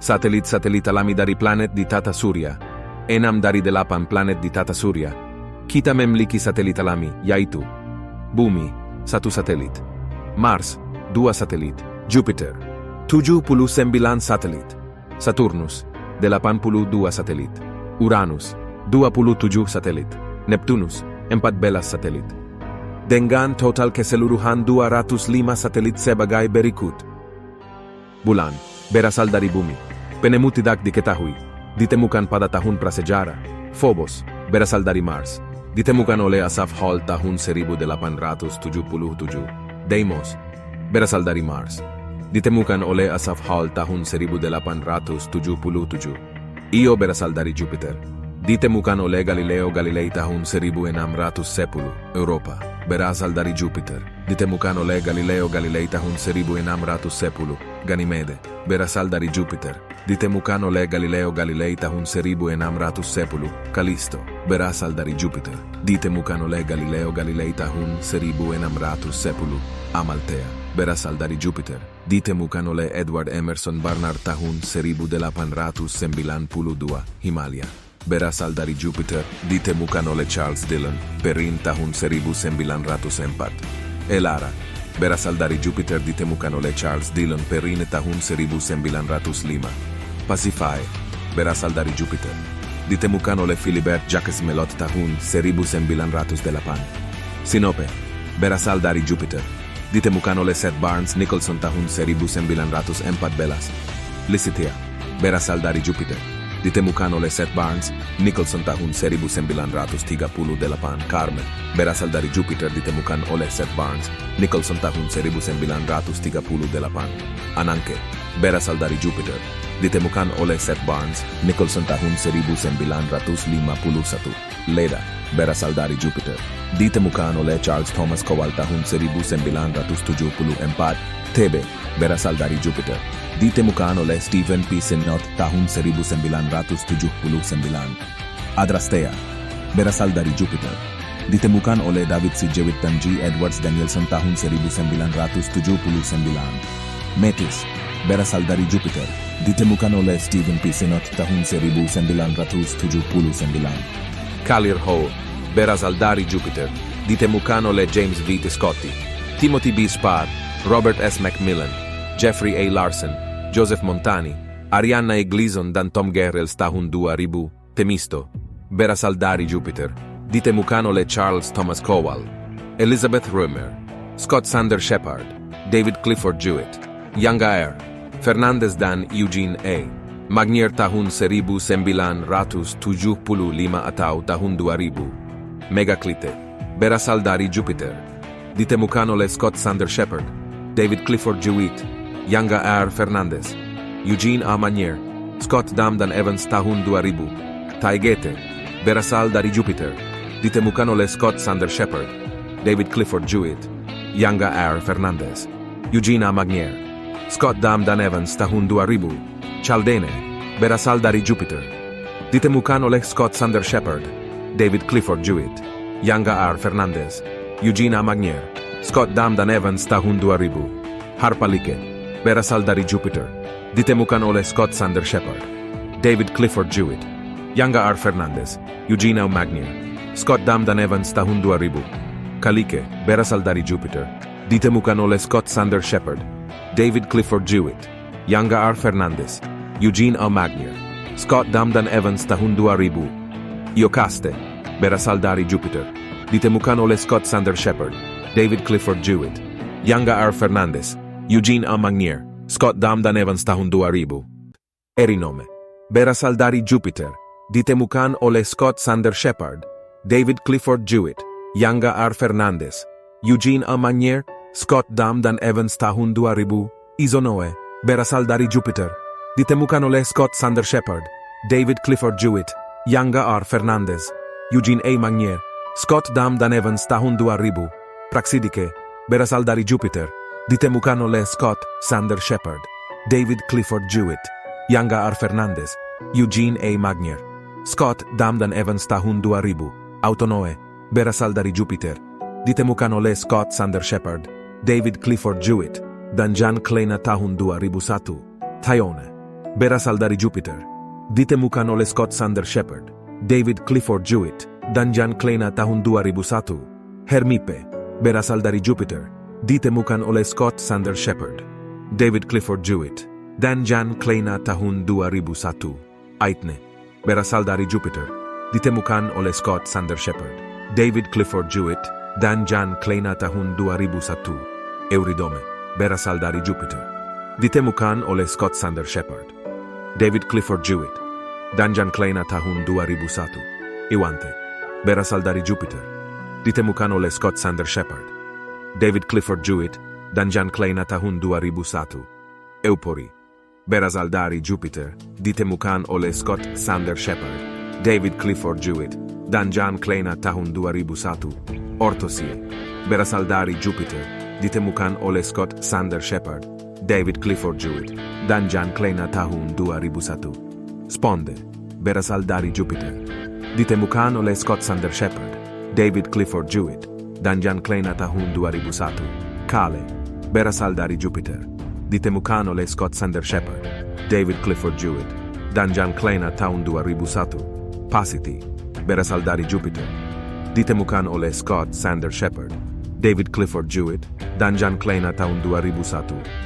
Satelit Alami Dari planet di Tata Surya. 6 dari 8 planet di Tata Surya. Kita memiliki satelit alami, yaitu Bumi, 1 satelit. Mars, 2 satelit. Jupiter, 79 satelit. Saturnus, 82 satelit. Uranus, 27 satelit. Neptunus, 14 satelit. Dengan total keseluruhan 205 satelit sebagai berikut. Bulan, berasal dari bumi. Penemu tidak diketahui. Ditemukan pada tahun prasejarah. Phobos, berasal dari Mars. Ditemukan oleh Asaph Hall tahun 1877. Deimos, berasal dari Mars. Ditemukan oleh Asaph Hall tahun 1877. Io berasal dari Jupiter. Ditemukan oleh Galileo Galilei tahun 1610. Europa, berasal dari Jupiter. Ditemukan oleh Galileo Galilei tahun 1610. Ganymede, berasal dari Jupiter. Ditemukan oleh Galileo Galilei tahun 1610. Callisto, berasal dari Jupiter. Ditemukan oleh Galileo Galilei tahun 1610. Amalthea, berasal dari Jupiter. Ditemukan oleh Edward Emerson Barnard tahun 1892. Himalaya, berasal dari Jupiter. Ditemukan oleh Charles Dillon Perrin tahun 1904. Elara, berasal dari Jupiter. Ditemukan oleh Charles Dillon Perrin tahun 1905. Pasiphae, berasal dari Jupiter. Ditemukan oleh Philibert Jacques Melot tahun 1908. Sinope, berasal dari Jupiter. Ditemukan oleh Seth Barnes Nicholson tahun 1914. Lisitia, berasal dari Jupiter. Ditemukan oleh Seth Barnes Nicholson tahun 1938. Carmen, berasal dari Jupiter. Ditemukan oleh Seth Barnes Nicholson tahun 1938. Ananke, berasal dari Jupiter. Ditemukan oleh Seth Barnes Nicholson tahun 1951. Leda, berasal dari Jupiter. Ditemukan oleh Charles Thomas Kowal tahun 1974. Thebe, berasal dari Jupiter. Ditemukan oleh Stephen P. Sinnott tahun 1979. Adrastea, berasal dari Jupiter. Ditemukan oleh David C. Jewitt dan G. Edwards Danielson tahun 1979. Metis, berasal dari Jupiter. Ditemukan oleh Stephen P. Sinnott tahun 1979. Collier Hole, berasal dari Jupiter. Ditemukan oleh James V. Scotti, Timothy B. Spar, Robert S. Macmillan, Jeffrey A. Larson, Joseph Montani, Arianna E. Gleason dan Tom Gerrels tahun 2000. Temisto, berasal dari Jupiter. Ditemukan oleh Charles Thomas Kowal, Elizabeth Römer, Scott Sander Shepard, David Clifford Jewett, Yanga Air, Fernandez dan Eugene A. Magnier tahun 1975 atau tahun 2000. Megaclite, berasal dari Jupiter. Ditemukan oleh Scott Sander Shepard, David Clifford Jewett, Yanga R. Fernandez, Eugene A. Magnier, Scott Dam dan Evans tahun 2000. Taygete, berasal dari Jupiter. Ditemukan oleh Scott Sander Shepard, David Clifford Jewett, Yanga R. Fernandez, Eugene A. Magnier, Scott Dam dan Evans tahun 2000. Chaldene, berasal dari Jupiter. Ditemukan oleh Scott Sander Shepard, David Clifford Jewett, Yanga R. Fernandez, Eugene A. Magnier, Scott Dam dan Evans tahun 2000. Harpalike, berasal dari Jupiter. Ditemukan oleh Scott Sander Shepard, David Clifford Jewett, Yanga R. Fernandez, Eugene A. Magnier, Scott Dam dan Evans tahun 2000. Kalike, berasal dari Jupiter. Ditemukan oleh Scott Sander Shepard, David Clifford Jewett, Yanga R. Fernandez, Eugene A. Magnier, Scott Dam dan Evans tahun 2000. Iokaste, berasal dari Jupiter. Ditemukan oleh Scott Sander Shepard, David Clifford Jewett, Yanga R. Fernandez, Eugene A. Magnier, Scott Dam dan Evans tahun 2000. Erinome, berasal dari Jupiter. Ditemukan oleh Scott Sander Shepard, David Clifford Jewett, Yanga R. Fernandez, Eugene A. Magnier, Scott Dam dan Evans tahun 2000. Isonoe, berasal dari Jupiter. Ditemukan oleh Scott Sander Shepard, David Clifford Jewett, Yanga R. Fernandez, Eugene A. Magnier, Scott Dam dan Evans tahun 2000. Praxidike, berasal dari Jupiter. Ditemukan oleh Scott Sander Shepard, David Clifford Jewett, Yanga R. Fernandez, Eugene A. Magnier, Scott Dam dan Evans tahun 2000. Autonoe, berasal dari Jupiter. Ditemukan oleh Scott Sander Shepard, David Clifford Jewett, dan John Kleina tahun 2001. Thyone, berasal dari Jupiter. Ditemukan oleh Scott Sander Shepard, David Clifford Jewett, dan Jan Kleina tahun 2001. Hermipe, berasal dari Jupiter. Ditemukan oleh Scott Sander Shepard, David Clifford Jewett, dan Jan Kleina tahun 2001. Aitne, berasal dari Jupiter. Ditemukan oleh Scott Sander Shepard, David Clifford Jewett, dan Jan Kleina tahun 2001. Euridome, berasal dari Jupiter. Ditemukan oleh Scott Sander Shepard, David Clifford Jewett, dan Jan Kleina tahun 2001. Iwante, berasal dari Jupiter. Ditemukan oleh Scott Sander Shepard, David Clifford Jewett, dan Jan Kleina tahun 2001. Eupori, berasal dari Jupiter. Ditemukan oleh Scott Sander Shepard, David Clifford Jewett, dan Jan Kleina tahun 2001. Ortosie, berasal dari Jupiter. Ditemukan oleh Scott Sander Shepard, David Clifford Jewett, dan Jan Kleina tahun 2001. Sponde, berasal dari Jupiter. Ditemukan oleh Scott Sander Shepard, David Clifford Jewett, dan Jan Kleina tahun 2001. Kale, berasal dari Jupiter. Ditemukan oleh Scott Sander Shepard, David Clifford Jewett, dan Jan Kleina tahun 2001. Pasiti, berasal dari Jupiter. Ditemukan oleh Scott Sander Shepard, David Clifford Jewett, dan Jan Kleina tahun 2001.